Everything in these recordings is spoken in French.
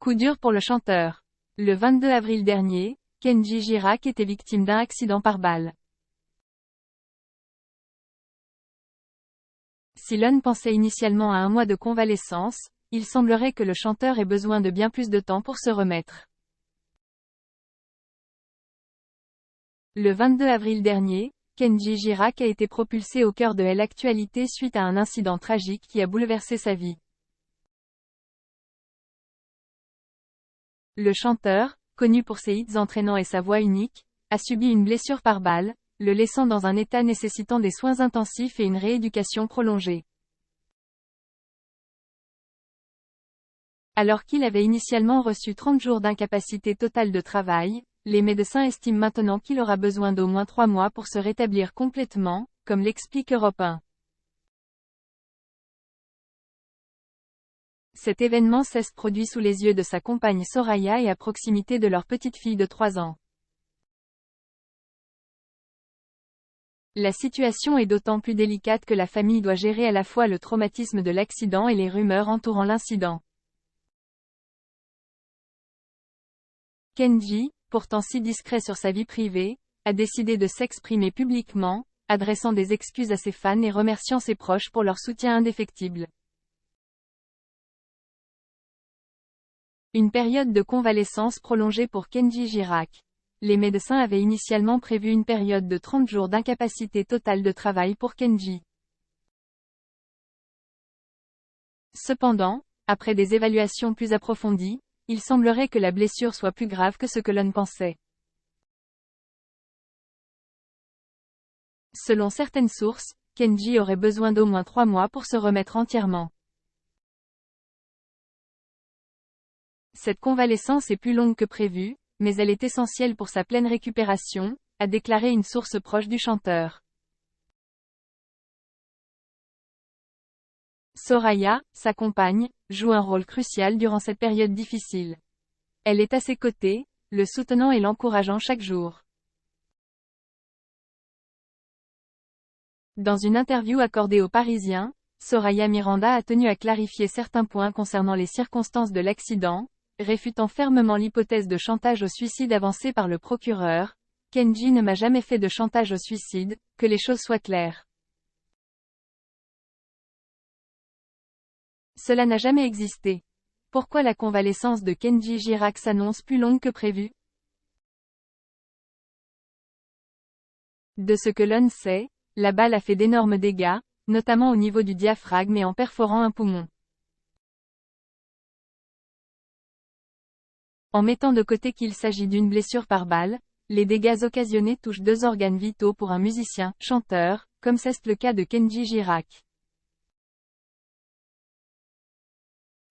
Coup dur pour le chanteur. Le 22 avril dernier, Kenji Girac était victime d'un accident par balle. Si l'on pensait initialement à un mois de convalescence, il semblerait que le chanteur ait besoin de bien plus de temps pour se remettre. Le 22 avril dernier, Kenji Girac a été propulsé au cœur de l'actualité suite à un incident tragique qui a bouleversé sa vie. Le chanteur, connu pour ses hits entraînants et sa voix unique, a subi une blessure par balle, le laissant dans un état nécessitant des soins intensifs et une rééducation prolongée. Alors qu'il avait initialement reçu 30 jours d'incapacité totale de travail, les médecins estiment maintenant qu'il aura besoin d'au moins 3 mois pour se rétablir complètement, comme l'explique Europe 1. Cet événement s'est produit sous les yeux de sa compagne Soraya et à proximité de leur petite fille de 3 ans. La situation est d'autant plus délicate que la famille doit gérer à la fois le traumatisme de l'accident et les rumeurs entourant l'incident. Kenji, pourtant si discret sur sa vie privée, a décidé de s'exprimer publiquement, adressant des excuses à ses fans et remerciant ses proches pour leur soutien indéfectible. Une période de convalescence prolongée pour Kenji Girac. Les médecins avaient initialement prévu une période de 30 jours d'incapacité totale de travail pour Kenji. Cependant, après des évaluations plus approfondies, il semblerait que la blessure soit plus grave que ce que l'on pensait. Selon certaines sources, Kenji aurait besoin d'au moins 3 mois pour se remettre entièrement. Cette convalescence est plus longue que prévu, mais elle est essentielle pour sa pleine récupération, a déclaré une source proche du chanteur. Soraya, sa compagne, joue un rôle crucial durant cette période difficile. Elle est à ses côtés, le soutenant et l'encourageant chaque jour. Dans une interview accordée aux Parisiens, Soraya Miranda a tenu à clarifier certains points concernant les circonstances de l'accident, réfutant fermement l'hypothèse de chantage au suicide avancée par le procureur. Kenji ne m'a jamais fait de chantage au suicide, que les choses soient claires. Cela n'a jamais existé. Pourquoi la convalescence de Kenji Girac s'annonce plus longue que prévu? De ce que l'on sait, la balle a fait d'énormes dégâts, notamment au niveau du diaphragme et en perforant un poumon. En mettant de côté qu'il s'agit d'une blessure par balle, les dégâts occasionnés touchent 2 organes vitaux pour un musicien, chanteur, comme c'est le cas de Kenji Girac.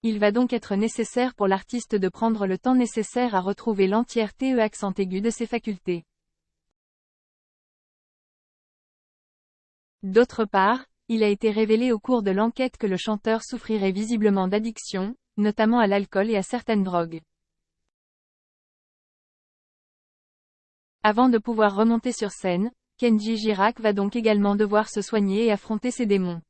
Il va donc être nécessaire pour l'artiste de prendre le temps nécessaire à retrouver l'entièreté et accent aigu de ses facultés. D'autre part, il a été révélé au cours de l'enquête que le chanteur souffrirait visiblement d'addiction, notamment à l'alcool et à certaines drogues. Avant de pouvoir remonter sur scène, Kenji Girac va donc également devoir se soigner et affronter ses démons.